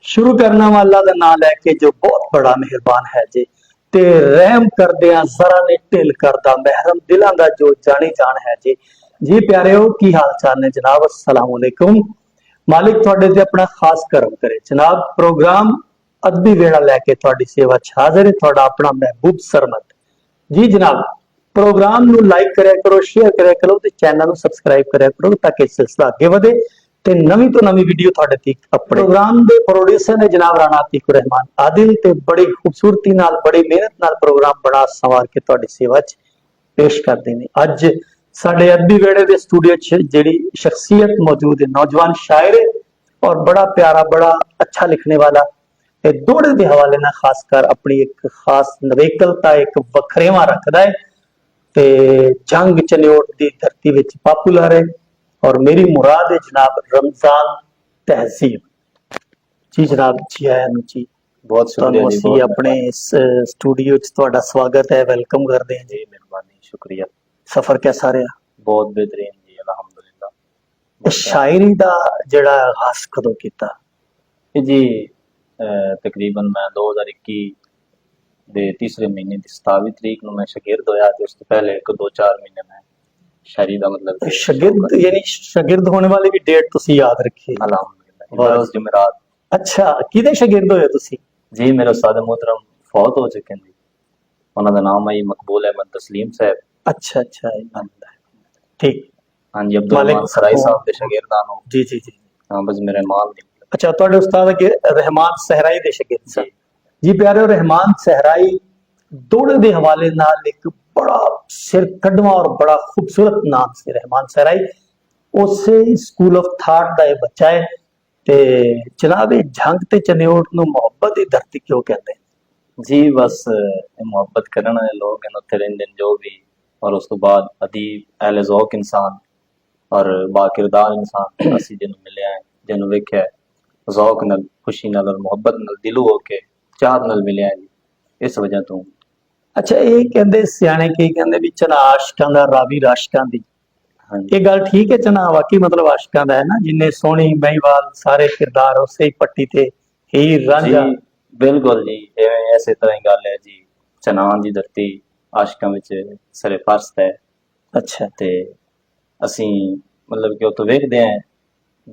शुरू करना वाला दा नाम लैके जो बहुत बड़ा मेहरबान है जी ते रहम करदियां जरा ने ढिल करदा महरम दिलां दा जो जानी जान है जी। जी प्यारेओ की हाल चाल ने जनाब, अस्सलाम वालेकुम। मालिक तुहाडे ते अपना खास करम करे जनाब। प्रोग्राम अदबी वेड़ा लैके तुहाडी सेवा च हाजिर है तुहाडा अपना महबूब सरमद जी जनाब। प्रोग्राम नू लाइक करया करो, शेयर करया करो ते चैनल नू सबसक्राइब करया करो ताकि सिलसिला अगे वधे ते नवी तो नवी वीडियो तुहाडे तक अपने प्रोग्राम दे प्रोड्यूसर ने जनाब राणा अतीकुर रहमान आदिल ते बड़ी खूबसूरती नाल बड़ी मेहनत नाल प्रोग्राम बड़ा संवार के तुहाडी सेवा च पेश करते हैं। अज साडे अदबी वेड़े दे स्टूडियो च जिहड़ी शख्सियत मौजूद है, नौजवान शायर है और बड़ा प्यारा बड़ा अच्छा लिखने वाला ते दौड़े के हवाले ना खासकर अपनी एक खास नवेकलता एक वखरेवा रखता है ते जंग चन्योट की धरती विच पॉपुलर है और मेरी मुराद है जनाब रमजान तहजीब जी। जनाब जी आया नू जी, बहुत शुक्रिया जी, असीं अपने इस स्टूडियो च तुहाडा स्वागत है, वेलकम करते हैं जी। मेहरबानी, शुक्रिया। सफर कैसा रहा? बहुत बेहतरीन जी, अल्हम्दुलिल्लाह। शायरी दा जेड़ा आगाज कदों कीता? जी तकरीबन मैं 2021 दे तीसरे महीने की 27 तरीक ਨੂੰ ਮੈਂ ਸ਼ਾਗਿਰਦ ਹੋਇਆ ਤੇ ਉਸ ਤੋਂ ਪਹਿਲੇ ਇੱਕ 2-4 ਮਹੀਨੇ ਮੈਂ शायरी ਦਾ मतलब शागिर्द यानी शागिर्द होने वाली भी डेट तुसी याद रखी? अल्हम्दुलिल्लाह रोज जुमेरात। अच्छा, किदे शागिर्द होए तुसी? जी मेरे उस्ताद मोहतरम फौत हो चुके हैं जी, ਉਹਨਾਂ ਦਾ ਨਾਮ ਹੈ ਮਕਬੂਲ ਅਹਿਮਦ तस्लीम साहब। अच्छा अच्छा, ठीक। हाँ जी, अब्दुल रहमान सराई साहब ਦੇ ਸ਼ਾਗਿਰਦਾਂ ਨੂੰ जी जी जी। हाँ बस मेरे मान दी। अच्छा, ਤੁਹਾਡੇ ਉਸਤਾਦ के रहमान सहराई ਦੇ शागिर्द जी जी। प्यारे रहमान सहराई दौड़ के हवाले नाल एक बड़ा सिर कढ़वा और बड़ा खूबसूरत नाम से रहमान सहराई। उसे स्कूल ऑफ थॉट का यह बच्चा है ते जनाब जंग ते चन्योट नूं मुहब्बत की धरती क्यों कहते हैं? जी बस मुहब्बत करने वाले लोग हैं उत्थे रहिंदे जो भी, और उस तो बाद अदीब अहले ज़ौक इंसान और बाकिरदार इंसान असी जिन्हों मिले हैं जिन्हों वेख्या ज़ौक नाल खुशी नाल और मुहब्बत नाल दिलों होके चाहत नाल मिले हैं जी, इस वजह तो। अच्छा, ये कहते सियाने की कहते भी चना आशिकां दा रावी राशिकां दी, हाँ ये गल ठीक है? चना वाकई मतलब आशिकां दा है ना, जिन्ने सोहनी महिवाल सारे किरदार उसे ही पट्टी ते हीर रांझा। जी बिल्कुल जी, ऐसे तरह ही गल है जी। चनान दी धरती आशिकां विच सरे फर्श है। अच्छा, ते असी मतलब कि उत्थों वेखदे हैं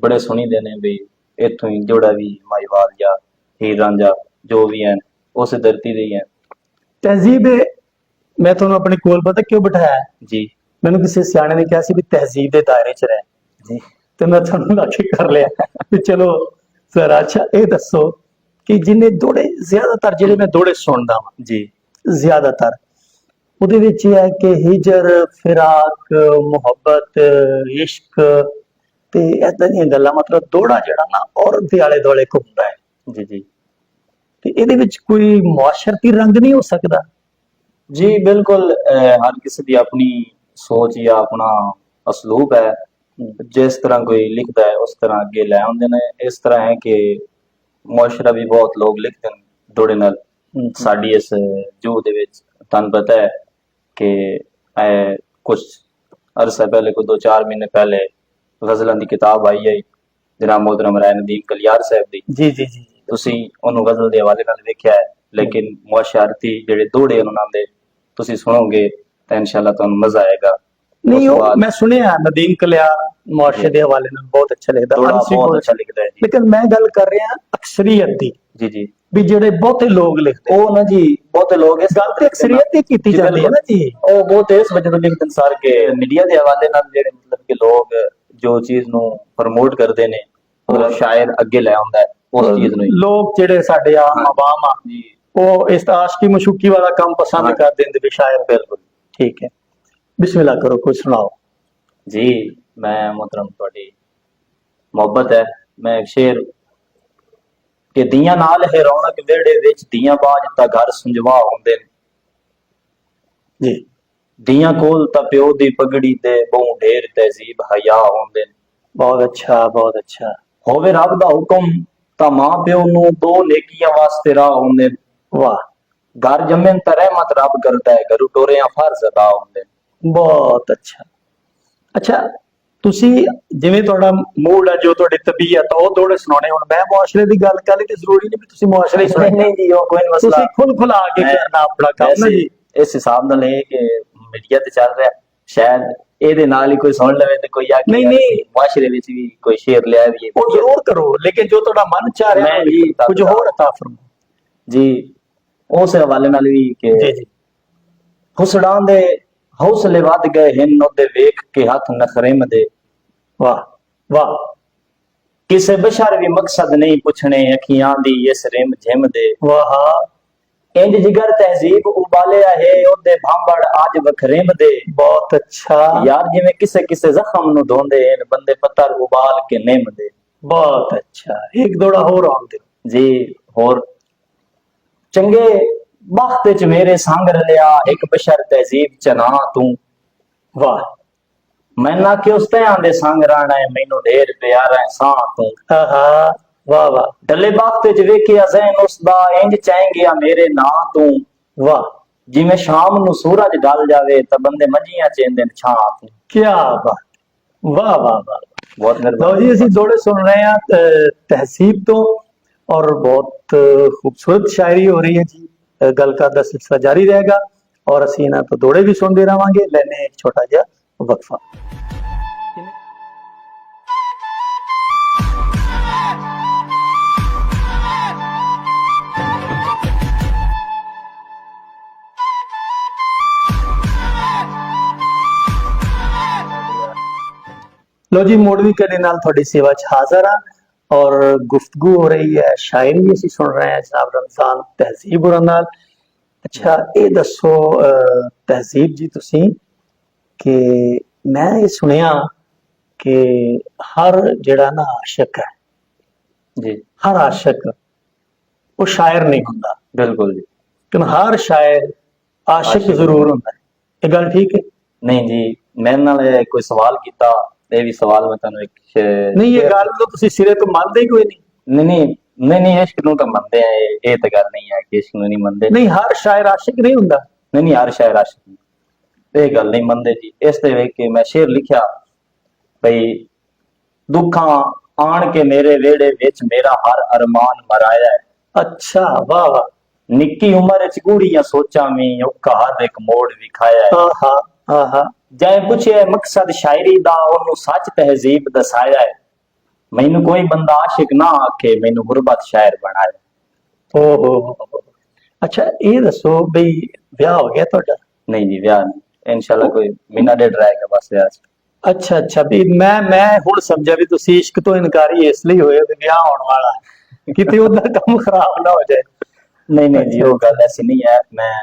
बड़े सुनी दे ने भी इत्थों ही जोड़ा भी महिवाल या हीर रांझा जो भी हैं उस धरती दे ही हैं। तहजीब मैं तुहानू अपने कोल पता क्यों बिठाया? जी मैनू किसी सियाने ने कहा सी भी तहजीब के दायरे च रह, जी तो मैं तुहानू लाके कर लिया भी चलो सर। अच्छा ये दसो कि जिन्ने दौड़े ज्यादातर जेडे मैं दौड़े सुनदा वां जी ज्यादातर ਉਹਦੇ ਵਿੱਚ ਇਹ ਹੈ ਕਿ ਹਿਜਰ ਫਿਰਾਕ ਮੁਹੱਬਤ ਇਸ਼ਕ ਤੇ ਇਦਾਂ ਦੀਆਂ ਗੱਲਾਂ ਮਤਲਬ ਦੋੜਾ ਜਿਹੜਾ ਨਾ ਔਰਤ ਦੇ ਆਲੇ ਦੁਆਲੇ ਘੁੰਮਦਾ ਹੈ जी जी ਤੇ ਇਹਦੇ ਵਿੱਚ ਕੋਈ ਮੁਆਸ਼ਰਤੀ ਰੰਗ ਨਹੀਂ ਹੋ ਸਕਦਾ? जी बिल्कुल हर किसी की अपनी सोच या अपना असलूब है, जिस तरह कोई लिखता है उस तरह अगे लै आउंदे ने। इस तरह है कि मुआशरा भी बहुत लोग लिखते हैं दौड़े नाल। साडी इस जूह दे विच तुहानू पता है कि कुछ अरसा पहले कोई 2-4 महीने पहले गजलों की किताब आई है जनाब मोहतरम राय नदीम कलियार साहब की। जी जी जी। तुसी उन्होंने गजल के हवाले नाल वेख्या है, लेकिन मुआशराती जेडे दौड़े उन्होंने दे तुसी सुनोगे तो इंशाल्लाह तुहानू मजा आएगा। नहीं वो मैं सुनिया नदीम कलियार मुआशरे के हवाले नाल बहुत अच्छा लिखदा, बहुत अच्छा लिखदा है जी। लेकिन मैं गल कर रहा अक्सरियत दी जी जी भी जेडे बहुते लोग लिखते ओ ना जी बहुते लोग इस गल ते अक्सरियत ही कीती जाती है ना जी। ओ बहुत इस वजह तो लिखते हैं सर के मीडिया के हवाले नाल जेडे मतलब कि लोग जो चीज नु प्रमोट करते ने मतलब शायर अगे ले आंदा है उस चीज नु। लोग जेडे साडे आम आवाम आ जी वो इस आशिकी मशूकी वाला काम पसंद कर देंदे भी शायर। बिल्कुल ठीक है, बिस्मिल्लाह करो, कुछ सुनाओ जी। मैं मोहतरम थोड़ी मोहब्बत है मैं एक शेर कि दियां नाल है रौनक वेड़े विच दियां बाज ता घर सुंजवा हुंदे ने जी। दियां कोल ता प्यो दी पगड़ी ते बहु ढेर तहजीब हया हुंदे ने। बहुत अच्छा बहुत अच्छा। होवे रब दा हुक्म ता मां प्यो नू दो नेकियां वास्ते राह हुंदे ने। वाह, घर जमे ता रहमत रब करता है घरू टोरियां फर्ज अदा हुंदे ने। बहुत अच्छा। अच्छा ਤੁਸੀਂ ਜਿਵੇਂ ਤੁਹਾਡਾ ਮੂਡ ਹੈ, ਜੋ ਤੁਹਾਡੀ ਤਬੀਅਤ ਆ, ਉਹ ਦੋੜੇ ਸੁਣਾਉਣੇ। ਹੁਣ ਮੈਂ ਮੁਆਸ਼ਰੇ ਦੀ ਗੱਲ ਕਰ ਲਈ ਤੇ ਜ਼ਰੂਰੀ ਨਹੀਂ ਵੀ ਤੁਸੀਂ ਮੁਆਸ਼ਰੇ ਹੀ ਨਹੀਂ ਸੁਣਾਏ। ਨਹੀਂ ਜੀ, ਉਹ ਕੋਈ ਮਸਲਾ ਤੁਸੀਂ ਖੁੱਲ ਖੁਲਾ ਕੇ ਮੈਂ- ਕਰਨਾ ਆਪਣਾ ਕੰਮ ਨਾ ਵੈਸੇ ਜੀ। ਇਸ ਹਿਸਾਬ ਨਾਲ ਇਹ ਕਿ ਮੀਡੀਆ ਤੇ ਚੱਲ ਰਿਹਾ, ਸ਼ਾਇਦ ਇਹਦੇ ਨਾਲ ਹੀ ਕੋਈ ਸੁਣ ਲਵੇ ਤੇ ਕੋਈ ਆ ਕੇ ਨਹੀਂ, ਯਾਰ ਨਹੀਂ। ਮੁਆਸ਼ਰੇ ਵਿੱਚ ਵੀ ਕੋਈ ਸ਼ੇਰ ਲਿਆ ਵੀ ਉਹ ਜ਼ਰੂਰ ਕਰੋ, ਲੇਕਿਨ ਜੋ ਤੁਹਾਡਾ ਮਨ ਚਾਹ ਰਿਹਾ ਮੈਂ ਜੀ ਕੁਝ ਹੋਰ ਅਤਾ ਫਰਮਾਓ। ਜੀ ਉਸ ਹਵਾਲੇ ਨਾਲ ਵੀ ਕਿ ਜੀ ਜੀ ਹੁਸੜਾਂ ਦੇ ਹੌਸਲੇ ਵੱਧ ਗਏ ਹਨ, ਉਹਦੇ ਵੇਖ ਕੇ ਹੱਥ ਨਖਰਿਮ ਦੇ। ਵਾਹ ਵਾਹ। ਕਿਸੇ ਬਸ਼ਰ ਵੀ ਮਕਸਦ ਨਹੀਂ ਪੁੱਛਣੇ ਅੱਖੀਆਂ ਦੀ ਇਸ ਰਿਮ ਝਿਮ ਦੇ। ਵਾਹ, ਇੰਜ ਜਿਗਰ ਤਹਿਜ਼ੀਬ ਉਬਾਲਿਆ ਹੈ ਉਹਦੇ ਭਾਂਬੜ ਅੱਜ ਵਖਰਿਮ ਦੇ। ਬਹੁਤ ਅੱਛਾ, ਯਾਰ ਜਿਵੇਂ ਕਿਸੇ ਕਿਸੇ ਜ਼ਖਮ ਨੂੰ ਧੋਂਦੇ ਹਨ ਬੰਦੇ ਪੱਤਰ ਉਬਾਲ ਕੇ ਨਿੰਮ ਦੇ। ਬਹੁਤ ਅੱਛਾ। ਇੱਕ ਦੋੜਾ ਹੋਰ ਆਉਣ ਦਿਓ। ਜੀ ਹੋਰ ਚੰਗੇ ਬਖਤ ਚ ਮੇਰੇ ਸੰਗ ਰਲਿਆ ਇੱਕ ਬਸ਼ਰ ਤਹਿਜ਼ੀਬ ਚਨਾ ਤੂੰ। ਵਾਹ, ਮੈਂ ਨਾ ਕਿ ਉਸ ਤਿਆਂ ਦੇ ਸੰਗ ਰਹਿਣਾ ਹੈ ਮੈਨੂੰ ਢੇਰ ਪਿਆਰਾ ਹੈ ਸਾਂ ਤੂੰ। ਆਹਾ, ਵਾਹ ਵਾਹ ਡੱਲੇ ਬਖਤ ਚ ਵੇਖਿਆ ਜ਼ੈਨ ਉਸ ਦਾ ਇੰਜ ਚਾਹੇਂਗਿਆ ਮੇਰੇ ਨਾਂ ਤੂੰ। ਵਾਹ, ਜਿਵੇਂ ਸ਼ਾਮ ਨੂੰ ਸੂਰਜ ਢਲ ਜਾਵੇ ਤਾਂ ਬੰਦੇ ਮੰਜੀਆਂ ਚੇਂਦੇ ਨੇ ਛਾਂ ਤੂੰ। ਕੀ ਬਾਤ। ਵਾਹ ਵਾਹ ਵਾਹ। ਬਹੁਤ ਲਓ ਮਿਹਰਬਾਨੀ ਜੀ, ਅਸੀਂ ਦੋੜੇ ਸੁਣ ਰਹੇ ਹਾਂ ਤਹਿਸੀਬ ਤੋਂ, ਔਰ ਬਹੁਤ ਖੂਬਸੂਰਤ ਸ਼ਾਇਰੀ ਹੋ ਰਹੀ ਹੈ ਜੀ। ਗੱਲ ਦਾ ਸਿਲਸਿਲਾ ਜਾਰੀ ਰਹੇਗਾ ਔਰ ਅਸੀਂ ਇਹਨਾਂ ਤੋਂ ਦੋੜੇ ਵੀ ਸੁਣਦੇ ਰਹਾਂਗੇ। ਲੈਣੇ ਇੱਕ ਛੋਟਾ ਜਿਹਾ ਵਕਫਾ। लो जी, मोड़वी करने नाल थोड़ी सेवा च हाजिर हाँ और गुफ्तगू हो रही है, शायरी असी सुन रहे हैं जनाब रमजान तहजीब होਰਾਂ नाल। अच्छा ये दसो तहजीब जी तुसी कि मैं ये सुनिया कि हर जेड़ा ना आशिक है, जी हर आशिक वो शायर नहीं हुंदा, बिल्कुल जी। लेकिन हर शायर आशिक जरूर हुंदा है। ये गल ठीक है? नहीं जी, मेरे नाल कोई सवाल कीता, ये भी सवाल मैं ਤੁਹਾਨੂੰ ਇੱਕ नहीं ये गल तो तुसी सिरे तो मानते ही कोई नहीं। नहीं इश्क ਨੂੰ ਤਾਂ ਮੰਨਦੇ ਆ, ਇਹ ਤਾਂ ਗੱਲ ਨਹੀਂ ਹੈ ਕਿ ਇਸ਼ਕ ਨੂੰ ਨਹੀਂ ਮੰਨਦੇ। नहीं हर शायर आशिक नहीं हुंदा। नहीं हर शायर आशिक नहीं, ਇਹ ਗੱਲ ਨਹੀਂ ਮੰਨਦੇ ਜੀ। ਇਸ ਦੇ ਵੇਖ ਕੇ ਮੈਂ ਸ਼ੇਰ ਲਿਖਿਆ ਭਈ ਦੁੱਖਾਂ ਆਣ ਕੇ ਮੇਰੇ ਵਿਹੜੇ ਵਿੱਚ ਮੇਰਾ ਹਰ ਅਰਮਾਨ ਮਰਾਇਆ ਹੈ। अच्छा वाह वाह। ਨਿੱਕੀ ਉਮਰ ਵਿੱਚ ਗੂੜੀਆਂ ਸੋਚਾਂ ਵੀ ਔਖਾ ਹਰ ਇੱਕ ਮੋੜ ਵਿਖਾਇਆ ਹੈ। आहा आहा। ਜੈ ਪੁੱਛਿਆ ਮਕਸਦ ਸ਼ਾਇਰੀ ਦਾ ਉਹਨੂੰ ਸੱਚ ਤਹਿਜ਼ੀਬ ਦਸਾਇਆ ਹੈ। ਮੈਨੂੰ ਕੋਈ ਬੰਦਾ ਆਸ਼ਿਕ ਨਾ ਆਖੇ ਮੈਨੂੰ ਗੁਰਬਤ ਸ਼ਾਇਰ ਬਣਾਇਆ। ओहो। अच्छा ये दसो बई ब्याह हो गया ਤੁਹਾਡਾ? नहीं जी ब्याह नहीं, इंशाल्लाह कोई महीना डेढ़ रहेगा बस ब्याह से। अच्छा अच्छा भी मैं ਹੁਣ ਸਮਝਿਆ ਵੀ ਤੁਸੀਂ ਇਸ਼ਕ ਤੋਂ ਇਨਕਾਰੀ ਇਸ ਲਈ ਹੋਏ ਕਿ ਵਿਆਹ ਹੋਣ ਵਾਲਾ ਹੈ, ਕਿਤੇ ਉਹਦਾ ਕੰਮ ਖਰਾਬ ਨਾ ਹੋ ਜਾਏ। नहीं जी वो गल ऐसी नहीं है। मैं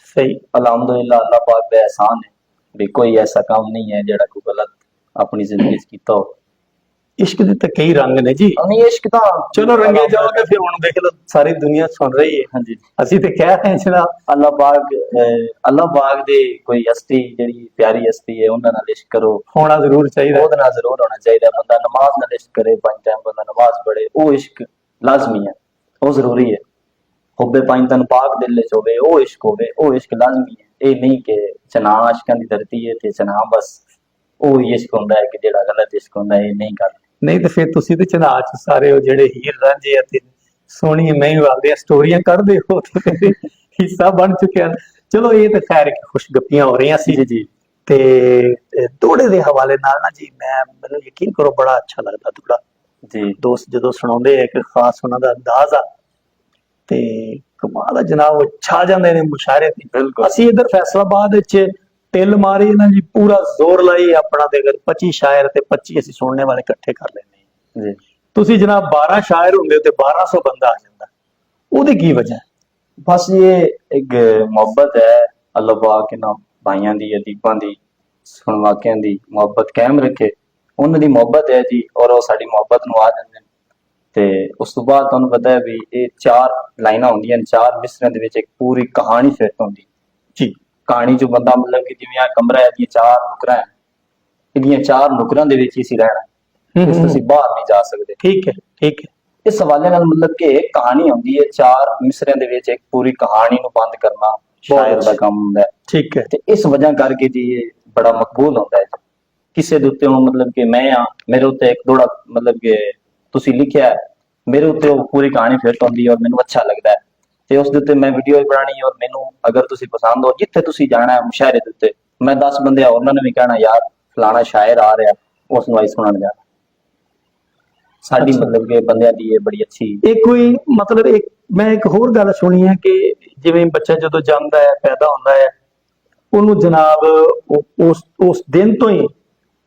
सही। अलहमदुलिल्लाह अल्लाह पाक का एहसान है भी कोई ऐसा काम नहीं है जेड़ा कोई गलत अपनी जिंदगी च कीता हो। इश्क ਦੇ ਤਾਂ ਕਈ ਰੰਗ ਨੇ ਜੀ। नहीं इश्क तो ਚਲੋ ਰੰਗੇ ਜਾਓਗੇ ਫਿਰ ਹੁਣ ਦੇਖ ਲਓ ਸਾਰੀ ਦੁਨੀਆ ਸੁਣ ਰਹੀ ਹੈ। हाँ जी ਅਸੀਂ ਤੇ ਕਹਿ ਰਹੇ ਹਾਂ ਜਨਾਬ। अल्लाह पाक दे कोई हस्ती जेड़ी प्यारी हस्ती है उन्हां नाल इश्क करो, ਹੋਣਾ ਜ਼ਰੂਰ ਚਾਹੀਦਾ। ਉਹਦੇ ਨਾਲ ਜ਼ਰੂਰ ਹੋਣਾ ਚਾਹੀਦਾ। ਬੰਦਾ ਨਮਾਜ਼ ਨਾਲ ਇਸ਼ਕ ਕਰੇ, 5 ਟਾਈਮ ਬੰਦਾ ਨਮਾਜ਼ ਪੜ੍ਹੇ, ਉਹ ਇਸ਼ਕ ਲਾਜ਼ਮੀ ਹੈ, ਉਹ ਜ਼ਰੂਰੀ ਹੈ। ਹੁੱਬੇ ਪੰਜ ਤਨ ਪਾਕ ਦਿਲ ਚ ਹੋਵੇ, ਉਹ ਇਸ਼ਕ ਹੋਵੇ, ਉਹ ਇਸ਼ਕ ਲਾਜ਼ਮੀ ਹੈ। ਇਹ ਨਹੀਂ ਕਿ ਚਨਾ ਆਸ਼ਕਾਂ ਦੀ ਧਰਤੀ ਹੈ ਤੇ ਚਨਾ ਬਸ ਉਹ ਹੀ ਇਸ਼ਕ ਹੁੰਦਾ ਹੈ ਕਿ ਜਿਹੜਾ ਗਲਤ ਇਸ਼ਕ ਹੁੰਦਾ ਹੈ, ਇਹ ਨਹੀਂ ਗੱਲ। ਨਹੀਂ ਤੇ ਫਿਰ ਤੁਸੀਂ ਤੇ ਚਨਾਹ ਚ ਸਾਰੇ ਉਹ ਜਿਹੜੇ ਹੀਰ ਰਾਂਝੇ ਅਤੇ ਸੋਹਣੀ ਮਹੀਂਵਾਲ ਦੀਆਂ ਸਟੋਰੀਆਂ ਕੱਢਦੇ ਹੋ ਤੇ ਹਿੱਸਾ ਬਣ ਚੁੱਕਿਆ। ਚਲੋ ਇਹ ਤਾਂ ਖੈਰ ਖੁਸ਼ਗੱਪੀਆਂ ਹੋ ਰਹੀਆਂ ਸੀ ਜੀ ਤੇ ਦੋੜੇ ਦੇ ਹਵਾਲੇ ਨਾਲ ਨਾ ਜੀ ਮੈਨੂੰ ਯਕੀਨ ਕਰੋ ਬੜਾ ਅੱਛਾ ਲੱਗਦਾ ਦੋੜਾ ਜੀ। ਦੋਸਤ ਜਦੋਂ ਸੁਣਾਉਂਦੇ ਆ ਕਿ ਖਾਸ ਉਹਨਾਂ ਦਾ ਅੰਦਾਜ਼ ਆ ਤੇ ਕਮਾਲ ਆ ਜਨਾਬ, ਉਹ ਛਾ ਜਾਂਦੇ ਨੇ ਮੁਸ਼ਾਇਰੇ ਤੇ। ਬਿਲਕੁਲ। ਅਸੀਂ ਇਧਰ ਫੈਸਲਾਬਾਦ ਵਿੱਚ ਟਿਲ ਮਾਰੀ ਨਾ ਜੀ, ਪੂਰਾ ਜ਼ੋਰ ਲਾਈ ਆਪਣਾ ਤੇ ਅਗਰ 25 ਸ਼ਾਇਰ ਤੇ 25 ਅਸੀਂ ਸੁਣਨੇ ਵਾਲੇ ਇਕੱਠੇ ਕਰ ਲੈਂਦੇ ਜੀ। ਤੁਸੀਂ ਜਨਾਬ 12 ਸ਼ਾਇਰ ਹੁੰਦੇ ਤੇ 1200 ਬੰਦਾ ਆ ਜਾਂਦਾ, ਉਹਦੀ ਕੀ ਵਜ੍ਹਾ? बस ये एक मोहब्बत है अल्लाह पाक के नाम भाइयों दी अदीबां दी सुनवाकियां दी मोहब्बत कायम रखे, उन्हां दी मोहब्बत है जी। और वो साडी मोहब्बत नूं आ जांदे ने ते उस तो बाद तुहानूं पता है भी ये 4 लाइनां होंदियां ने, 4 मिसरां दे विच एक पूरी कहानी फिट होंदी जी। कहानी जो बंदा मतलब कि जिवें आ कमरा है दी 4 नुकरां है, इहदियां 4 नुकरां दे विच ही सी रहना, इस तुसीं बाहर नहीं जा सकदे। ठीक है ठीक है। इस हवाले नाल मतलब कि एक कहानी होंदी है, 4 मिसरिਆਂ ਦੇ ਵਿੱਚ एक पूरी कहानी ਨੂੰ ਬੰਦ ਕਰਨਾ शायर ਦਾ ਕੰਮ ਹੁੰਦਾ है। ठीक है। ਤੇ ਇਸ ਵਜ੍ਹਾ ਕਰਕੇ ਜੀ ਇਹ ਬੜਾ ਮਕਬੂਲ ਹੁੰਦਾ ਹੈ। ਕਿਸੇ ਦੇ ਉੱਤੇ ਹੁਣ ਮਤਲਬ ਕਿ ਮੈਂ ਆ ਮੇਰੇ ਉੱਤੇ ਇੱਕ ਦੋੜਾ ਮਤਲਬ ਕਿ ਤੁਸੀਂ ਲਿਖਿਆ ਹੈ, ਮੇਰੇ ਉੱਤੇ ਉਹ ਪੂਰੀ ਕਹਾਣੀ ਫਿੱਟ ਹੁੰਦੀ ਹੈ ਔਰ ਮੈਨੂੰ ਅੱਛਾ ਲੱਗਦਾ ਹੈ ਤੇ ਉਸ ਦੇ ਉੱਤੇ ਮੈਂ ਵੀਡੀਓ ਵੀ ਬਣਾਣੀ ਔਰ ਮੈਨੂੰ ਅਗਰ ਤੁਸੀਂ ਪਸੰਦ ਹੋ ਜਿੱਥੇ ਤੁਸੀਂ ਜਾਣਾ ਹੈ ਮੁਸ਼ਾਇਰੇ ਦੇ ਉੱਤੇ ਮੈਂ 10 ਬੰਦੇ ਹੋਰ ਉਹਨਾਂ ਨੇ ਵੀ ਕਹਿਣਾ ਯਾਰ ਫਲਾਣਾ ਸ਼ਾਇਰ ਆ ਰਿਹਾ ਉਸ ਨੂੰ ਆਈ ਸੁਣਨ ਜਾਣਾ। ਸਾਡੀ ਅੱਛਾ। ਮਤਲਬ ਕਿ ਬੰਦਿਆਂ ਦੀ ਇਹ ਬੜੀ ਅੱਛੀ ਇਹ ਕੋਈ ਮਤਲਬ ਇੱਕ ਮੈਂ ਇੱਕ ਹੋਰ ਗੱਲ ਸੁਣੀ ਹੈ ਕਿ ਜਿਵੇਂ ਬੱਚਾ ਜਦੋਂ ਜੰਮਦਾ ਹੈ ਪੈਦਾ ਹੁੰਦਾ ਹੈ ਉਹਨੂੰ ਜਨਾਬ ਉਸ ਦਿਨ ਤੋਂ ਹੀ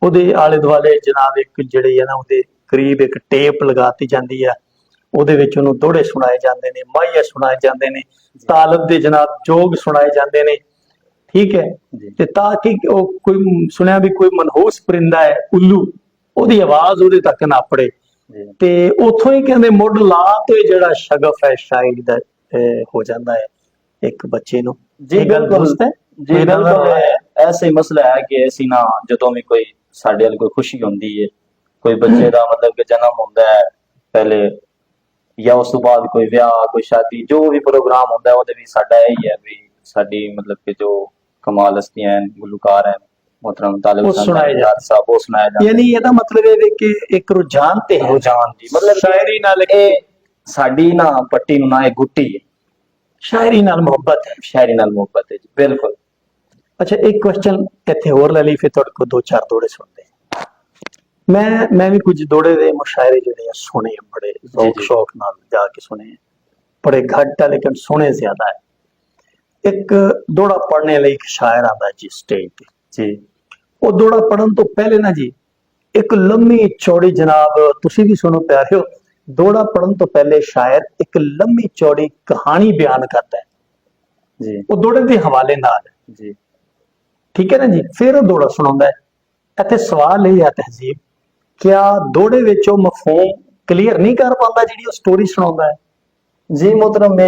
ਉਹਦੇ ਆਲੇ ਦੁਆਲੇ ਜਨਾਬ ਇੱਕ ਜਿਹੜੀ ਹੈ ਨਾ ਉਹਦੇ ਕਰੀਬ ਇੱਕ ਟੇਪ ਲਗਾਤੀ ਜਾਂਦੀ ਹੈ, ਉਹਦੇ ਵਿੱਚ ਉਹਨੂੰ ਦੋੜੇ ਸੁਣਾਏ ਜਾਂਦੇ ਨੇ, ਮਾਹੀਏ ਸੁਣਾਏ ਜਾਂਦੇ ਨੇ, ਤਾਲਬ ਦੇ ਜਨਾਬ ਜੋਗ ਸੁਣਾਏ ਜਾਂਦੇ ਨੇ, ਠੀਕ ਹੈ। ਜੀ। ਤੇ ਤਾਂ ਕਿ ਉਹ ਕੋਈ ਸੁਣਿਆ ਵੀ ਕੋਈ ਮਨਹੂਸ ਪਰਿੰਦਾ ਹੈ ਉੱਲੂ, ਉਹਦੀ ਆਵਾਜ਼ ਉਹਦੇ ਤੱਕ ਨਾ ਪੜੇ ਜੀ ਤੇ ਉਥੋਂ ਹੀ ਕਹਿੰਦੇ ਮੁੱਢ ਲਾ ਤੋਂ ਜਿਹੜਾ ਸ਼ਗਫ ਹੈ ਸ਼ਾਇਰੀ ਦਾ ਹੋ ਜਾਂਦਾ ਹੈ ਇੱਕ ਬੱਚੇ ਨੂੰ। ਜੀ ਇਹ ਗੱਲ ਬਿਲਕੁਲ ਦੁਰਸਤ ਹੈ? ਜੀ ਕੋਈ ਏਦਾਂ ਦਾ ਬਿਲਕੁਲ ਐਸਾ ਹੀ ਮਸਲਾ ਹੈ ਕਿ ਅਸੀਂ ਨਾ ਜਦੋਂ ਵੀ ਕੋਈ ਸਾਡੇ ਵੱਲ ਕੋਈ ਖੁਸ਼ੀ ਹੁੰਦੀ ਹੈ ਕੋਈ ਬੱਚੇ ਦਾ ਮਤਲਬ ਕਿ ਜਨਮ ਹੁੰਦਾ ਹੈ ਪਹਿਲੇ ਜਾਂ ਉਸ ਤੋਂ ਬਾਅਦ ਕੋਈ ਵਿਆਹ ਕੋਈ ਸ਼ਾਦੀ ਜੋ ਵੀ ਪ੍ਰੋਗਰਾਮ ਹੁੰਦਾ ਹੈ ਉਹਦੇ ਵੀ ਸਾਡਾ ਇਹ ਹੀ ਹੈ ਵੀ ਸਾਡੀ ਮਤਲਬ ਕਿ ਜੋ ਕਮਾਲ ਹਸਤੀਆਂ ਹਨ ਗੁਲਕਾਰ ਹਨ मोहतरम तालिब वो सुनाए जाते साहब वो सुनाया जाता ਯਾਨੀ ਇਹਦਾ ਮਤਲਬ ਇਹ ਹੈ ਕਿ ਇੱਕ ਰੁਝਾਨ ਤੇ ਹੈ रुझान जी मतलब ਸ਼ਾਇਰੀ ਨਾਲ ਇਹ ਸਾਡੀ ਨਾ ਪੱਟੀ ਨੂੰ ਨਾ ਇਹ ਗੁੱਟੀ ਹੈ ਸ਼ਾਇਰੀ ਨਾਲ ਮੁਹੱਬਤ ਹੈ। ਸ਼ਾਇਰੀ ਨਾਲ ਮੁਹੱਬਤ ਹੈ ਜੀ ਬਿਲਕੁਲ। ਅੱਛਾ ਇੱਕ ਕੁਐਸਚਨ ਇੱਥੇ ਹੋਰ ਲੈ ਲਈ ਫਿਰ ਤੁਹਾਡੇ ਕੋਲ ਦੋ ਚਾਰ ਦੋੜੇ ਸੁਣਦੇ ਹਾਂ। ਮੈਂ ਵੀ ਕੁਝ ਦੋੜੇ ਦੇ ਮੁਸ਼ਾਇਰੇ ਜਿਹੜੇ ਆ ਸੁਣੇ ਆ, ਬੜੇ ਜੀ। ਸ਼ੌਕ ਨਾਲ ਜਾ ਕੇ ਸੁਣੇ ਆ, ਬੜੇ ਘੱਟ ਹੈ ਲੇਕਿਨ ਸੁਣੇ ਜ਼ਿਆਦਾ ਹੈ। ਇੱਕ ਦੋੜਾ ਪੜ੍ਹਨੇ ਲਈ ਇੱਕ ਸ਼ਾਇਰ ਆਂਦਾ ਜੀ ਸਟੇਜ ਤੇ ਜੀ ਉਹ ਦੋੜਾ ਪੜਨ ਤੋਂ ਪਹਿਲੇ ਨਾ ਜੀ ਇੱਕ ਲੰਮੀ ਚੌੜੀ ਜਨਾਬ ਤੁਸੀਂ ਵੀ ਸੁਣੋ ਪਿਆਰਿਓ ਦੋੜਾ ਪੜਨ ਤੋਂ ਪਹਿਲੇ ਸ਼ਾਇਰ ਇੱਕ ਲੰਮੀ ਚੌੜੀ ਕਹਾਣੀ ਬਿਆਨ ਕਰਦਾ ਹੈ ਜੀ ਉਹ ਦੋੜੇ ਦੇ ਹਵਾਲੇ ਨਾਲ, ਜੀ ਠੀਕ ਹੈ ਨਾ ਜੀ। ਫਿਰ ਉਹ ਦੋੜਾ ਸੁਣਾਉਂਦਾ ਹੈ। ਇੱਥੇ ਸਵਾਲ ਇਹ ਆ ਤਹਿਜ਼ੀਬ, ਕਿਆ ਦੋੜੇ ਵਿੱਚ ਉਹ ਮਫਹੂਮ ਕਲੀਅਰ ਨਹੀਂ ਕਰ ਪਾਉਂਦਾ ਜਿਹੜੀ ਉਹ ਸਟੋਰੀ ਸੁਣਾਉਂਦਾ ਹੈ? ਜੀ मोहतरम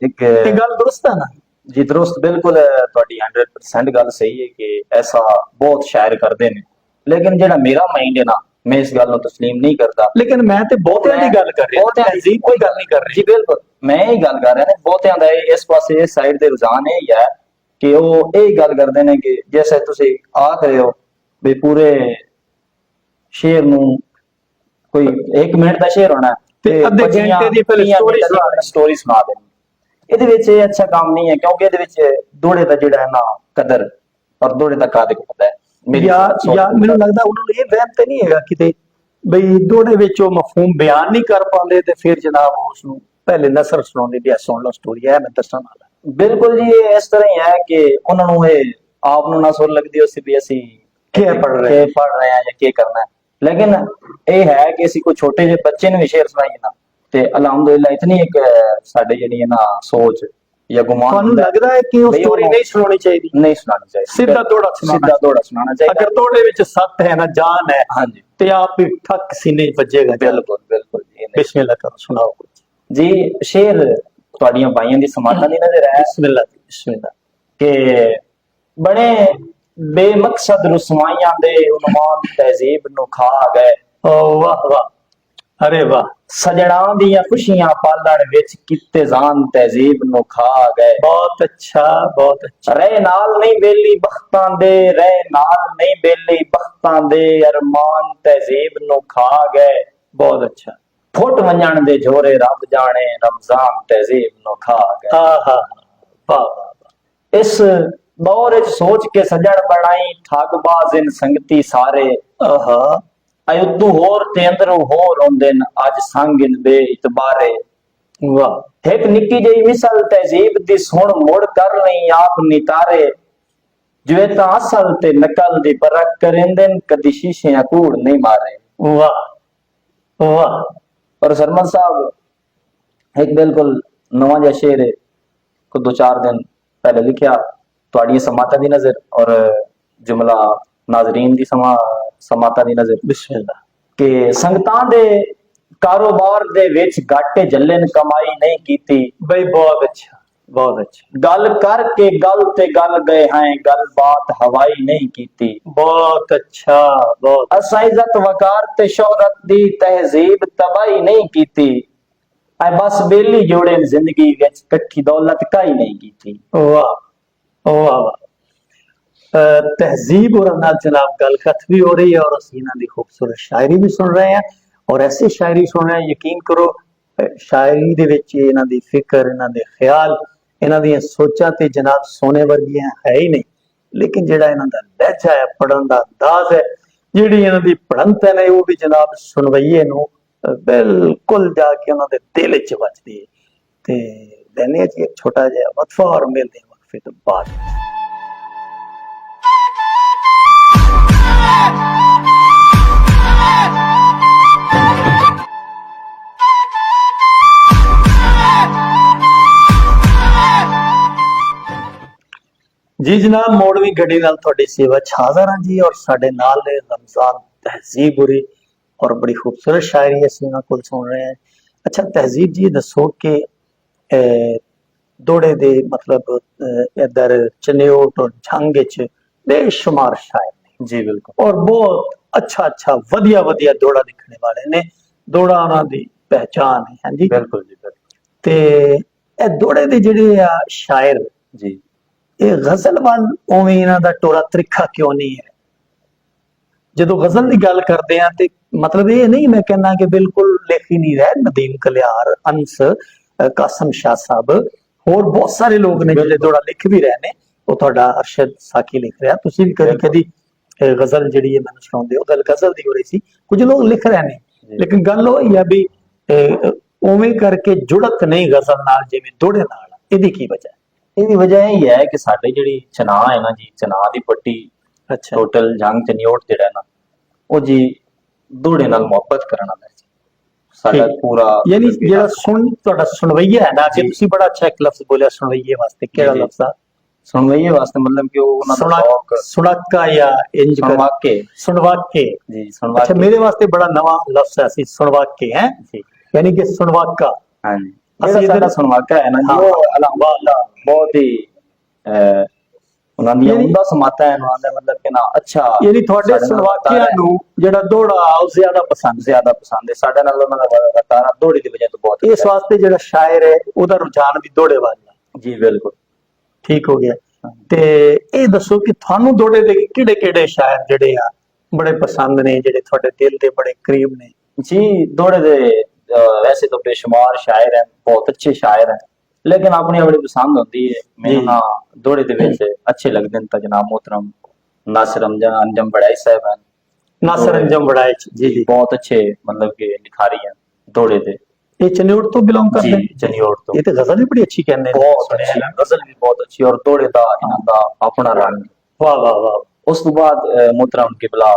एक ਇਹ ਗੱਲ ਦੁਰਸਤ ਹੈ ਨਾ? ਜੀ ਦਰੁਸਤ ਬਿਲਕੁਲ ਤੁਹਾਡੀ 100% ਗੱਲ ਸਹੀ ਹੈ ਕਿ ਐਸਾ ਬਹੁਤ ਸ਼ਾਇਰ ਕਰਦੇ ਨੇ ਲੇਕਿਨ ਜਿਹੜਾ ਮੇਰਾ ਮਾਈਂਡ ਹੈ ਨਾ ਮੈਂ ਇਸ ਗੱਲ ਨੂੰ ਤਸਲੀਮ ਨਹੀਂ ਕਰਦਾ। ਲੇਕਿਨ ਮੈਂ ਤੇ ਬਹੁਤਿਆਂ ਦੀ ਗੱਲ ਕਰ ਰਿਹਾ, ਬਹੁਤਿਆਂ ਦੀ ਤਹਿਜ਼ੀਬ ਕੋਈ ਗੱਲ ਨਹੀਂ ਕਰ ਰਹੀ। ਜੀ ਬਿਲਕੁਲ ਮੈਂ ਇਹ ਗੱਲ ਕਰ ਰਿਹਾ ਨੇ ਬਹੁਤਿਆਂ ਦਾ ਇਸ ਪਾਸੇ ਇਸ ਸਾਈਡ ਦੇ ਰੁਝਾਨ ਇਹ ਹੀ ਹੈ ਕਿ ਉਹ ਇਹ ਗੱਲ ਕਰਦੇ ਨੇ ਕਿ ਜੈਸੇ ਤੁਸੀਂ ਆਖ ਰਹੇ ਹੋ ਵੀ ਪੂਰੇ ਸ਼ੇਰ ਨੂੰ ਕੋਈ 1 ਮਿੰਟ ਦਾ ਸ਼ੇਰ ਹੋਣਾ ਤੇ ਅੱਧੇ ਘੰਟੇ ਦੀ ਪਹਿਲੇ ਸਟੋਰੀ ਸੁਣਾ ਦੇਣੀ। ਇਹਦੇ ਵਿੱਚ ਇਹ ਅੱਛਾ ਕੰਮ ਨਹੀਂ ਹੈ ਕਿਉਂਕਿ ਇਹਦੇ ਵਿੱਚ ਦੋੜੇ ਦਾ ਜਿਹੜਾ ਹੈ ਨਾ ਕਦਰ ਔਰ ਦੋੜੇ ਦਾ ਕਾਦਿਕ ਹੁੰਦਾ ਹੈ ਯਾਰ ਮੈਨੂੰ ਲੱਗਦਾ ਉਹਨਾਂ ਨੂੰ ਇਹ ਵਹਿਮ ਤੇ ਨਹੀਂ ਹੈਗਾ ਕਿਤੇ ਬਈ ਦੋੜੇ ਵਿੱਚ ਉਹ ਮਫਹੂਮ ਬਿਆਨ ਨਹੀਂ ਕਰ ਪਾਉਂਦੇ ਤੇ ਫਿਰ ਜਨਾਬ ਉਸ ਨੂੰ ਪਹਿਲੇ ਨਸਰ ਸੁਣਾਉਂਦੇ ਵੀ ਸੁਣ ਲਓ ਸਟੋਰੀ ਹੈ ਮੈਂ ਦੱਸਣ ਵਾਲਾ। ਬਿਲਕੁਲ ਜੀ ਇਹ ਇਸ ਤਰ੍ਹਾਂ ਹੀ ਹੈ ਕਿ ਉਹਨਾਂ ਨੂੰ ਇਹ ਆਪ ਨੂੰ ਨਾ ਸੁਰ ਲੱਗਦੀ ਉਸ ਵੀ ਅਸੀਂ ਕੀ ਪੜ੍ਹ ਰਹੇ ਹਾਂ ਜਾਂ ਕੀ ਕਰਨਾ ਹੈ ਲੇਕਿਨ ਇਹ ਹੈ ਕਿ ਅਸੀਂ ਕੋਈ ਛੋਟੇ ਜਿਹੇ ਬੱਚੇ ਨੂੰ ਵੀ ਸ਼ੇਰ ਸੁਣਾਈਏ ਨਾ ਤੇ ਅਲਹਮਦੁਲਿਲਾ ਇਤਨੀ ਇੱਕ ਸਾਡੇ ਜਿਹੜੀ ਹੈ ਨਾ ਸੋਚ ਜਾਂ ਗੁਮਾਨ ਤੁਹਾਨੂੰ ਲੱਗਦਾ ਹੈ ਕਿ ਉਹ ਸਟੋਰੀ ਨਹੀਂ ਸੁਣਾਉਣੀ ਚਾਹੀਦੀ? ਨਹੀਂ ਸੁਣਾਉਣੀ ਚਾਹੀਦੀ, ਸਿੱਧਾ ਦੋੜਾ ਸੁਣਾਉਣਾ ਚਾਹੀਦਾ। ਅਗਰ ਦੋੜੇ ਵਿੱਚ ਸੱਤ ਹੈ ਨਾ ਜਾਨ ਹੈ ਹਾਂਜੀ ਤੇ ਆਪ ਹੀ ਠੱਕ ਸੀਨੇ ਵੱਜੇਗਾ। ਬਿਲਕੁਲ ਬਿਲकुल ਜੀ ਬਿਸਮਿਲ੍ਲਾ ਕਰੋ ਸੁਣਾਓ ਕੁਝ ਜੀ। ਸ਼ੇਰ ਤੁਹਾਡੀਆਂ ਬਾਈਆਂ ਦੀ ਸਮਾਤਾਂ ਦੀ ਨਜ਼ਰ ਹੈ ਬਿਸਮਿਲ੍ਲਾ ਕਿ ਬੜੇ ਬੇਮਕਸਦ ਰਸਵਾਈਆਂ ਦੇ ਉਨਵਾਨ ਤਹਿਜ਼ੀਬ ਨੂੰ ਖਾ ਗਏ। ਓ ਵਾਹ ਵਾਹ, ਅਰੇ ਵਾਹ। ਸਜਣਾ ਦੀਆਂ ਖੁਸ਼ੀਆਂ ਪਾਲਣ ਵਿੱਚ ਕਿਤੇ ਜਾਨ ਤਹਿਜ਼ੀਬ ਨੂੰ ਖਾ ਗਏ। ਬਹੁਤ ਅੱਛਾ ਬਹੁਤ ਅੱਛਾ। ਰਹਿ ਨਾਲ ਨਹੀਂ ਬੇਲੀ ਬਖਤਾਂ ਦੇ, ਰਹਿ ਨਾਲ ਨਹੀਂ ਬੇਲੀ ਬਖਤਾਂ ਦੇ, ਅਰਮਾਨ ਤਹਿਜ਼ੀਬ ਨੂੰ ਖਾ ਗਏ। ਬਹੁਤ ਅੱਛਾ। ਫੁੱਟ ਵੰਜਣ ਦੇ ਜੋਰੇ ਰੱਬ ਜਾਣੇ, ਰਮਜ਼ਾਨ ਤਹਿਜ਼ੀਬ ਨੂੰ ਖਾ ਗਏ। ਆਹਾ ਵਾਹ ਵਾਹ। ਇਸ ਦੌਰ ਵਿੱਚ ਸੋਚ ਕੇ ਸਜਣ ਬਣਾਈ, ਠੱਗਬਾਜ਼ ਇਨ ਸੰਗਤੀ ਸਾਰੇ। ਆਹਾ ਅਯੁੱਧੂ ਹੋਰ ਤੇ ਅੰਦਰੋਂ ਹੋਰ ਹੁੰਦੇ ਨੇ, ਅੱਜ ਸੰਗ ਇਨ ਬੇਇਤਬਾਰੇ। ਵਾਹ। ਇੱਕ ਨਿੱਕੀ ਜਿਹੀ ਮਿਸਲ ਤਹਿਜ਼ੀਬ ਦੀ ਸੁਣ ਮੁੜ ਕਰ ਲਈ ਆਪ ਨਿਤਾਰੇ। ਜਿਵੇਂ ਤਾਂ ਅਸਲ ਤੇ ਨਕਲ ਦੀ ਪਰਖ ਕਰਿੰਦੇ ਨੇ, ਕਦੀ ਸ਼ੀਸ਼ਿਆਂ ਕੂੜ ਨਹੀਂ ਮਾਰੇ। ਵਾਹ ਵਾਹ। और सरमद साहब एक बिल्कुल नवा जिहा शेर है को 2-4 दिन पहले लिखिया तुहाडी समाता दी नजर और जुमला नाजरीन दी समाता दी नजर। बिस्मिल्लाह। कि संगतां दे कारोबार दे विच घाटे जल्लन कमाई नहीं कीती। भाई बहुत अच्छा बहुत अच्छा। गल करके गल ते गल गए हैं, गल बात हवाई नहीं कीती। बहुत अच्छा बहुत। असा इज्जत वकार ते शोहरत दी तहजीब तबाही नहीं कीती। ऐ बस बेली जोड़े जिंदगी विच कट्ठी दौलत काई नहीं कीती। वाह वाह वाह। तहजीब और नाल जनाब गलकत भी हो रही है और ਅਸੀਂ ਇਹਨਾਂ ਦੀ खूबसूरत शायरी भी सुन रहे हैं और ऐसी शायरी सुन रहे हैं यकीन करो शायरी ਦੇ ਵਿੱਚ ਇਹਨਾਂ ਦੀ ਫਿਕਰ ਇਹਨਾਂ ਦੇ ਖਿਆਲ ਇਹਨਾਂ ਦੀਆਂ ਸੋਚਾਂ ਤੇ ਜਨਾਬ ਸੋਨੇ ਵਰਗੀਆਂ ਹੈ ਹੀ ਨਹੀਂ ਲੇਕਿਨ ਜਿਹੜਾ ਇਹਨਾਂ ਦਾ ਲਹਿਜਾ ਹੈ ਪੜਨ ਦਾ ਅੰਦਾਜ਼ ਹੈ ਜਿਹੜੀ ਇਹਨਾਂ ਦੀ ਪੜ੍ਹਨਤ ਹੈ ਉਹ ਵੀ ਜਨਾਬ ਸੁਣਵਈਏ ਨੂੰ ਬਿਲਕੁਲ ਜਾ ਕੇ ਉਹਨਾਂ ਦੇ ਦਿਲ 'ਚ ਵੱਜਦੀ ਹੈ ਤੇ ਲੈਣੇ ਆ ਜੀ ਇੱਕ ਛੋਟਾ ਜਿਹਾ ਵਕਫਾ ਔਰ ਮਿਲਦੇ ਹਾਂ ਵਕਫੇ ਤੋਂ ਬਾਅਦ जी जनाब मोड़वी गड्डी नाल तुहाडी सेवा च हाज़र हां जी और साडे नाल ने रमजान तहजीब उरी और बड़ी खूबसूरत शायरी असीं उन्हां कोल सुन रहे हैं। अच्छा तहजीब जी दसो कि दौड़े दे मतलब इधर चनेओट और झंग च बेशुमार शायर ने जी बिल्कुल और बहुत अच्छा अच्छा वधिया वधिया दौड़ा लिखने वाले ने दौड़ा उन्हां दी पहचान है हां जी बिल्कुल जी बिल्कुल ते ए दौड़े दे जिहड़े आ शायर जी ਇਹ ਗਜ਼ਲ ਵੱਲ ਉਵੇਂ ਇਹਨਾਂ ਦਾ ਟੋਰਾ ਤਰੀਖਾ ਕਿਉਂ ਨਹੀਂ ਹੈ ਜਦੋਂ ਗਜ਼ਲ ਦੀ ਗੱਲ ਕਰਦੇ ਆ ਤੇ ਮਤਲਬ ਇਹ ਨਹੀਂ ਮੈਂ ਕਹਿੰਦਾ ਕਿ ਬਿਲਕੁਲ ਲਿਖ ਹੀ ਨਹੀਂ ਰਹੇ ਨਦੀਮ ਕਲਿਆਰ ਅੰਸ ਕਾਸਮ ਸ਼ਾਹ ਸਾਹਿਬ ਹੋਰ ਬਹੁਤ ਸਾਰੇ ਲੋਕ ਨੇ ਜਿਹੜੇ ਦੌੜਾ ਲਿਖ ਵੀ ਰਹੇ ਨੇ ਉਹ ਤੁਹਾਡਾ ਅਰਸ਼ਦ ਸਾਕੀ ਲਿਖ ਰਿਹਾ ਤੁਸੀਂ ਵੀ ਕਦੀ ਕਦੀ ਗਜ਼ਲ ਜਿਹੜੀ ਹੈ ਮੈਨੂੰ ਸੁਣਾਉਂਦੇ ਹੋ ਗੱਲ ਗਜ਼ਲ ਦੀ ਹੋ ਰਹੀ ਸੀ ਕੁਝ ਲੋਕ ਲਿਖ ਰਹੇ ਨੇ ਲੇਕਿਨ ਗੱਲ ਉਹ ਹੀ ਆ ਵੀ ਉਵੇਂ ਕਰਕੇ ਜੁੜਤ ਨਹੀਂ ਗਜ਼ਲ ਨਾਲ ਜਿਵੇਂ ਦੋੜੇ ਨਾਲ ਇਹਦੀ ਕੀ ਵਜ੍ਹਾ ਹੈ ਇਹਦੀ ਵਜ੍ਹਾ ਇਹ ਹੈ ਕਿ ਸਾਡੇ ਜਿਹੜੀ ਚਨਾਹ ਹੈ ਨਾ ਜੀ ਚਨਾਹ ਦੀ ਪੱਟੀ ਅੱਛਾ ਟੋਟਲ ਜੰਗ ਚਨਿਓਟ ਜਿਹੜਾ ਨਾ ਉਹ ਜੀ ਦੌੜੇ ਨਾਲ ਮੁਹੱਬਤ ਕਰਨ ਵਾਲਾ ਜੀ ਸਾਡਾ ਪੂਰਾ ਯਾਨੀ ਜਿਹੜਾ ਸੁਣ ਤੁਹਾਡਾ ਸੁਣਵਈਆ ਹੈ ਨਾ ਕਿ ਤੁਸੀਂ ਬੜਾ ਅੱਛਾ ਇੱਕ ਲਫ਼ਜ਼ ਬੋਲਿਆ ਸੁਣਵਈਏ ਵਾਸਤੇ ਕਿਹੜਾ ਲਫ਼ਜ਼ ਆ ਸੁਣਵਈਏ ਵਾਸਤੇ ਮਤਲਬ ਕਿ ਉਹ ਉਹਨਾਂ ਦਾ ਸ਼ੌਕ ਸੁਣਾਕਾ ਜਾਂ ਇੰਜ ਸੁਣਵਾਕੇ ਜੀ ਸੁਣਵਾਕੇ ਅੱਛਾ ਮੇਰੇ ਵਾਸਤੇ ਬੜਾ ਨਵਾਂ ਲਫ਼ਜ਼ ਹੈ ਸੀ ਸੁਣਵਾਕੇ ਹੈ ਜੀ ਯਾਨੀ ਕਿ ਸੁਣਵਾਕਾ ਹਾਂਜੀ ਅਸੀਂ ਜਿਹੜਾ ਸੁਣਵਾਕਾ ਹੈ ਨਾ ਜੀ ਉਹ ਅਲਹਮਦੁਲਿਲਾ ਬਹੁਤ ਹੀ ਉਹਨਾਂ ਦੀ ਉਹਦਾ ਸਮਾਤਾ ਹੈ ਉਹਨਾਂ ਦਾ ਮਤਲਬ ਕਿ ਨਾ ਅੱਛਾ ਯਾਨੀ ਤੁਹਾਡੇ ਸੁਣਵਾਕਿਆਂ ਨੂੰ ਜਿਹੜਾ ਦੌੜਾ ਉਹ ਜ਼ਿਆਦਾ ਪਸੰਦ ਹੈ ਸਾਡੇ ਨਾਲ ਉਹਨਾਂ ਦਾ ਵਰਤਾਰਾ ਦੌੜੇ ਦੀ ਵਜ੍ਹਾ ਤੋਂ ਬਹੁਤ ਇਸ ਵਾਸਤੇ ਜਿਹੜਾ ਸ਼ਾਇਰ ਹੈ ਉਹਦਾ ਰੁਝਾਨ ਵੀ ਦੌੜੇ ਵੱਲ ਹੈ ਜੀ ਬਿਲਕੁਲ ਠੀਕ ਹੋ ਗਿਆ ਤੇ ਇਹ ਦੱਸੋ ਕਿ ਤੁਹਾਨੂੰ ਦੌੜੇ ਦੇ ਕਿਹੜੇ ਕਿਹੜੇ ਸ਼ਾਇਰ ਜਿਹੜੇ ਆ ਬੜੇ ਪਸੰਦ ਨੇ ਜਿਹੜੇ ਤੁਹਾਡੇ ਦਿਲ ਦੇ ਬੜੇ ਕਰੀਬ ਨੇ ਜੀ ਦੌੜੇ ਦੇ वैसे तो बेशुमार शायर हैं बहुत अच्छे शायर हैं लेकिन अपनी अपनी पसंद होती है मैंने ना दौड़े दे विच अच्छे लगदे ने जनाब मोहतरम नासिर अंजम बड़ाई साहब हैं नासिर अंजम बड़ाई जी जी बहुत अच्छे मतलब के लिखारी हैं दौड़े दे ये चनियोट तो बिलोंग करते हैं चनियोट तो ये तो गजल भी बड़ी अच्छी कहने हैं बहुत अच्छी गजल भी बहुत अच्छी और दौड़े दा इन्हां दा अपना रंग वाह वाह वाह उस तो बाद मोहतरम किबला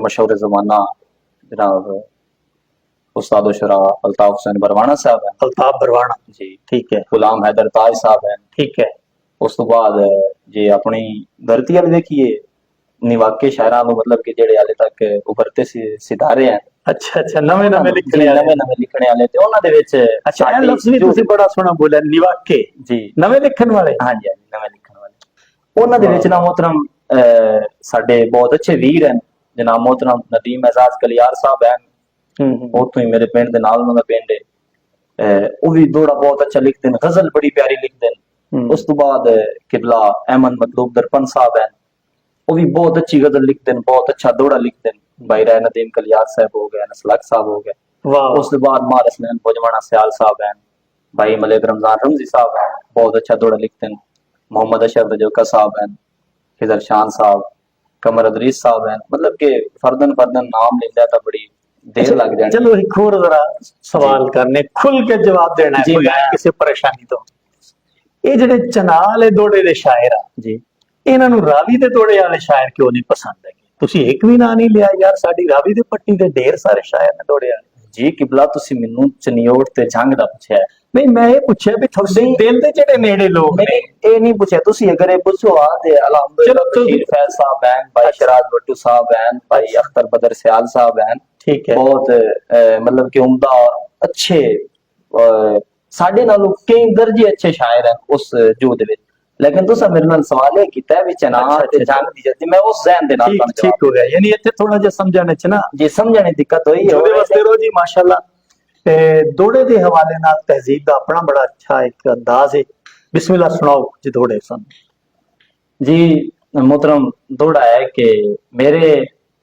मशहूर ज़माना जनाब उस्ताद शुरा अल्ताफ हुसैन बरवाना साहब हैं अल्ताफ बरवाना जी ठीक है गुलाम हैदर ताज साहब हैं ठीक है उस तो बाद जे अपनी धरती वाले देखिए निवाके शायरां नु मतलब कि जेड़े हाले तक उभरते सितारे हैं अच्छा अच्छा नवे नवे लिखने वाले ते ਉਹਨਾਂ ਦੇ ਵਿੱਚ अच्छा ਇਹ ਲਫ਼ਜ਼ ਵੀ ਤੁਸੀਂ ਬੜਾ ਸੋਹਣਾ ਬੋਲਿਆ ਨਿਵਾਕੇ ਜੀ ਨਵੇਂ ਲਿਖਣ ਵਾਲੇ ਹਾਂਜੀ ਹਾਂਜੀ ਨਵੇਂ ਲਿਖਣ ਵਾਲੇ ਉਹਨਾਂ ਦੇ ਵਿੱਚ ਨਾ मोहतरम ਸਾਡੇ ਬਹੁਤ ਅੱਛੇ ਵੀਰ ਹਨ ਜਨਾਬ मोहतरम नदीम एजाज कलियार साहब हैं उतो ही मेरे पिंड दे नाल उन्हां दा पिंड है वो भी दौड़ा बहुत अच्छा लिखते हैं गजल बड़ी प्यारी लिखते हैं उस तो बाद किबला अहमद मतलूब दरपन साहब हैं वो भी बहुत अच्छी गजल लिखते हैं बहुत अच्छा दौड़ा लिखते हैं भाई राय नदीम कलियार साहब हो गए नसलक साहब हो गए उस तो बाद मार हसनैन भुजमाना सयाल साहब हैं भाई मलिक रमजान रमजी साहब हैं बहुत अच्छा दौड़ा लिखते हैं मोहम्मद अशरफ रजौका साहब हैं खिजर शान साहब कमर अदरीस साहब हैं मतलब के फर्दन नाम लेंदा था बड़ी देर लग जाए चलो एक और जरा सवाल करने खुल के जवाब देना है बगैर किसी परेशानी तो ये ਜਿਹੜੇ ਚਨਾਲੇ ਦੌੜੇ ਦੇ ਸ਼ਾਇਰ ਆ ਜੀ ਇਹਨਾਂ ਨੂੰ ਰਾਵੀ ਦੇ ਦੌੜੇ ਵਾਲੇ ਸ਼ਾਇਰ ਕਿਉਂ ਨਹੀਂ ਪਸੰਦ ਹੈਗੇ ਤੁਸੀਂ ਇੱਕ ਵੀ ਨਾਂ ਨਹੀਂ ਲਿਆ ਯਾਰ ਸਾਡੀ ਰਾਵੀ ਦੇ ਪੱਟੀ ਤੇ ਢੇਰ ਸਾਰੇ ਸ਼ਾਇਰ ਨੇ ਦੌੜੇ ਵਾਲੇ ਜੀ ਕਿਬਲਾ ਤੁਸੀਂ ਮੈਨੂੰ ਚਨਿਓਟ ਤੇ ਜੰਗ ਦਾ ਪੁੱਛਿਆ ਨਹੀਂ ਮੈਂ ਇਹ ਪੁੱਛਿਆ ਵੀ ਤੁਹਾਡੇ ਦਿਲ ਦੇ ਜਿਹੜੇ ਨੇੜੇ ਲੋਕ ਨੇ ਇਹ ਨਹੀਂ ਪੁੱਛਿਆ ਤੁਸੀਂ ਅਗਰ ਇਹ ਪੁੱਛੋ ਆ ਤੇ ਅਲਹਮਦੁਲਿਲਾ ਬਸ਼ੀਰ फैज साहब हैं भाई शराज भट्टू साहब हैं भाई अख्तर बदर सयाल साहब हैं ठीक है बहुत मतलब कि उम्दा और अच्छे साडे नालों कई दर्जे अच्छे शायर हैं उस जुग दे विच लेकिन तुसा मेरे नाल सवाल है कीता है विच ना ते जंग दी जदी मैं उस ज़हन दे नाल ठीक हो गया यानी इत्थे थोड़ा जिहा समझने च ना जी समझने दी दिक्कत होई है ਉਹਦੇ ਵਾਸਤੇ ਰੋ ਜੀ ਮਾਸ਼ਾਅੱਲਾ ਤੇ ਦੌੜੇ ਦੇ ਹਵਾਲੇ ਨਾਲ ਤਹਿਜ਼ੀਬ ਦਾ ਆਪਣਾ ਬੜਾ ਅੱਛਾ ਇੱਕ ਅੰਦਾਜ਼ ਹੈ ਬਿਸਮਿਲ੍ਲਾ ਸੁਣਾਓ ਜੀ ਦੌੜੇ ਸਾਨੂੰ जी मोहतरम दोड़ा है कि मेरे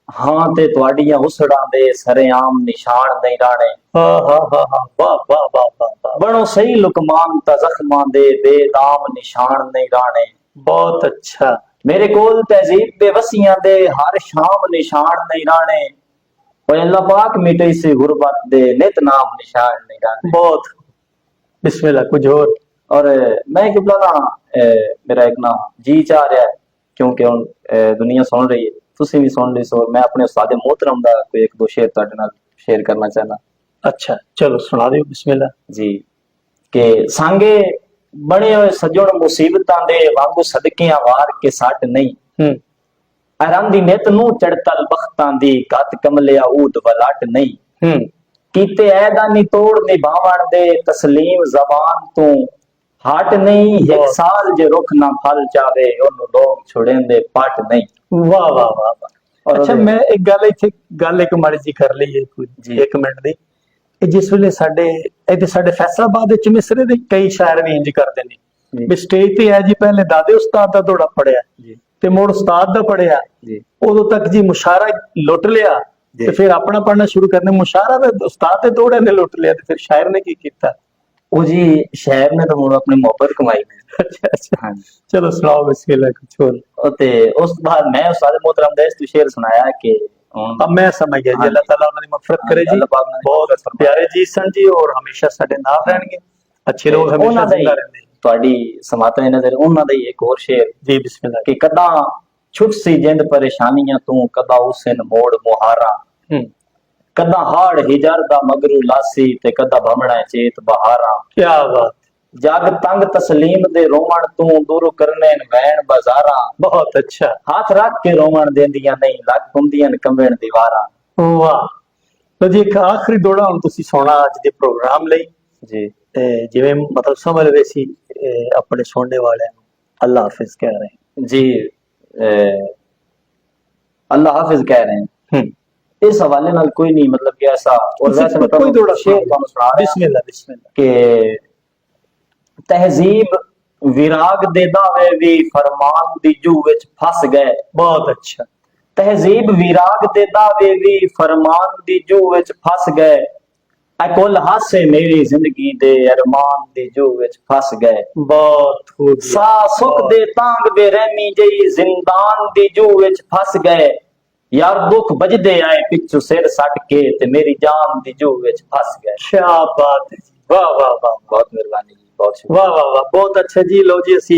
हाँ ते तुहाडियां उसड़ां दे सरेआम निशान नहीं राणे हाँ हाँ हाँ हाँ, वाह वाह वाह वाह वाह, बनो सही लुकमान ता जख्मां दे बेदाम निशान नहीं राणे बहुत अच्छा। मेरे कोल तहजीब बेवसियां दे हर शाम निशान नहीं राणे ओए अल्लाह पाक मिटे से गुरबत दे नित नाम निशान नहीं राणे। बहुत बिस्मिल्लाह, कुछ और मैं कि ना मेरा एक ना जी चाह रहा है क्योंकि हुन दुनिया सुन रही है तुसी भी सुन ली सो मैं अपने उस्ताद मोहतरम दा कोई एक दो शेर तुहाडे नाल शेयर करना चाहना। अच्छा चलो सुना दियो, बिस्मिल्लाह जी के सांगे बने हुए सजण मुसीबतां दे वांगू सदकियां वार के सट नहीं आराम दी नित नू चढ़तल बख्तां दी गत कमलिया ऊद वलट नहीं कीते ऐदा नी तोड़ निभावण दे तस्लीम जबान तू हट नहीं एक साल जे रुख ना फल जावे ओनू लोग छुड़ेंदे पट नहीं। वाह वाह वाह वाह। अच्छा मैं एक गल इत्थे गल एक माड़ी जी कर लईए जी। कोई 1 मिनट दी। ਇਹ ਜਿਸ ਵੇਲੇ ਸਾਡੇ ਫੈਸਲਾਬਾਦ ਵਿੱਚ ਮਿਸਰੇ ਦੇ ਕਈ ਸ਼ਾਇਰ ਵੀ ਇੰਜ ਕਰਦੇ ਨੇ ਵੀ ਸਟੇਜ ਤੇ ਹੈ ਜੀ ਪਹਿਲੇ ਦਾਦੇ ਉਸਤਾਦ ਦਾ ਦੌੜਾ ਪੜਿਆ ਤੇ ਮੁੜ ਉਸਤਾਦ ਦਾ ਪੜਿਆ ਉਦੋਂ ਤੱਕ ਜੀ ਮੁਸ਼ਾਰਾ ਲੁੱਟ ਲਿਆ ਤੇ ਫਿਰ ਆਪਣਾ ਪੜਨਾ ਸ਼ੁਰੂ ਕਰਨੇ ਮੁਸ਼ਾਰਾ ਦਾ ਉਸਤਾਦ ਦੇ ਦੌੜੇ ਨੇ ਲੁੱਟ ਲਿਆ ਤੇ ਫਿਰ ਸ਼ਾਇਰ ਨੇ ਕੀ ਕੀਤਾ ਉਹ ਜੀ ਸ਼ਾਇਰ ਨੇ ਤਾਂ ਮੁੜ ਆਪਣੀ ਮੁਹੱਬਤ ਕਮਾਈ। ਅੱਛਾ ਅੱਛਾ ਹਾਂ ਚਲੋ ਸੁਣਾਓ ਬਿਸਮਿल्लाह ਕੁਛ ਹੋਰ। ਤੇ ਉਸ ਤੋਂ ਬਾਅਦ ਮੈਂ ਉਸਤਾਦ मोहतरम ਦਾ ਇਸ ਸ਼ੇਰ ਸੁਣਾਇਆ ਕਿ अब मैं समझ गया जी, अल्लाह ताला उन्हें मगफरत करे जी, बहुत प्यारे जी सन जी और हमेशा साडे नाल रहणगे, अच्छे लोग हमेशा जिंदा रहंदे। ਤੁਹਾਡੀ ਸਮਾਤਾਂ ਨਜ਼ਰ ਉਹਨਾਂ ਦਾ ਹੀ ਇੱਕ ਹੋਰ ਸ਼ੇਰ जी बिस्मिल्लाह ਕਿ ਕਦਾਂ ਛੁੱਟ ਸੀ ਜਿੰਦ ਪਰੇਸ਼ਾਨੀਆਂ ਤੂੰ ਕਦਾਂ ਹੁਸਨ ਮੋੜ ਮੁਹਾਰਾ ਕਦਾਂ ਹਾੜ ਹਿਜਰ ਦਾ ਮਗਰੂ ਲਾਸੀ ਤੇ ਕਦਾਂ ਭਮਣਾ ਚੇਤ ਬਹਾਰਾਂ। क्या बात, जग तंग तस्लीम दे रोवण तू दूर करने वैन बाजारा बहुत अच्छा, हाथ रख के रोवण देंदियां नहीं लग हुंदियां कंवेण दीवारां। वाह। तो जी एक आखिरी दौड़ा हुण तुसीं सुणा अज दे प्रोग्राम लई जी जिवें मतलब समझ रहे सी अपने सुनने वाले अल्लाह हाफिज कह रहे हैं जी अल्लाह हाफिज कह रहे हैं इस हवाले नाल कोई नहीं मतलब कि ऐसा और वैसे कोई दौड़ा शेर तुहानू सुना रहा बिस्मिल्लाह बिस्मिल्लाह कि तहजीब विराग दे दावे भी फरमान दी जू विच फस गए। बहुत अच्छा, तहजीब विराग दे दावे भी फरमान दी जू विच फस गए अकुल हासे मेरी जिंदगी दे अरमान दी जू विच फस गए। बहुत खूब, सा सुख दे तांग बेरहमी जई जिंदान दी जू विच फस गए यार दुख बजदे आए पिछू सिर सट के ते मेरी जान दी जू विच फस गए। क्या बात है, वाह वाह वाह, बहुत मेहरबानी जी, बहुत शुक्रिया। वाह वाह वाह, बहुत अच्छा जी। लो जी असी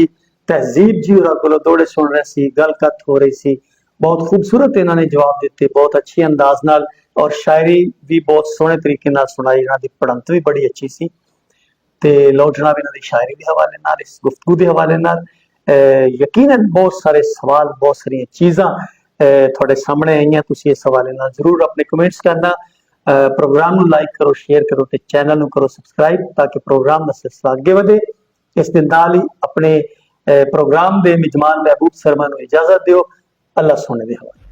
तहजीब जी होरां कोलों दौड़े सुन रहे सी, गलकत हो रही सी, बहुत खूबसूरत इन्होंने जवाब दिते, बहुत अच्छी अंदाज नाल और शायरी भी बहुत सोहने तरीके नाल सुनाई, इन्हां दी पढ़ंत भी बड़ी अच्छी सी ते लौटना भी इन्हां दी शायरी दे हवाले नाल इस गुफ्तगू दे हवाले नाल यकीनन बहुत सारे सवाल बहुत सारी चीज़ां थोड़े सामने आईयां, तुसीं इस हवाले नाल जरूर अपने कमेंट्स करना, प्रोग्राम ਨੂੰ ਲਾਈਕ ਕਰੋ ਸ਼ੇਅਰ ਕਰੋ ਤੇ ਚੈਨਲ ਨੂੰ ਕਰੋ ਸਬਸਕ੍ਰਾਈਬ ਤਾਂ ਕਿ ਪ੍ਰੋਗਰਾਮ ਦਾ ਸਿਲਸਿਲਾ ਅੱਗੇ ਵਧੇ। ਇਸ ਦੇ ਨਾਲ ਹੀ ਆਪਣੇ ਪ੍ਰੋਗਰਾਮ ਦੇ ਮੇਜ਼ਬਾਨ ਮਹਿਬੂਬ ਸਰਮਾ ਨੂੰ ਇਜਾਜ਼ਤ ਦਿਓ। ਅੱਲਾ ਸੋਹਣੇ ਦੇ ਹਵਾਲੇ।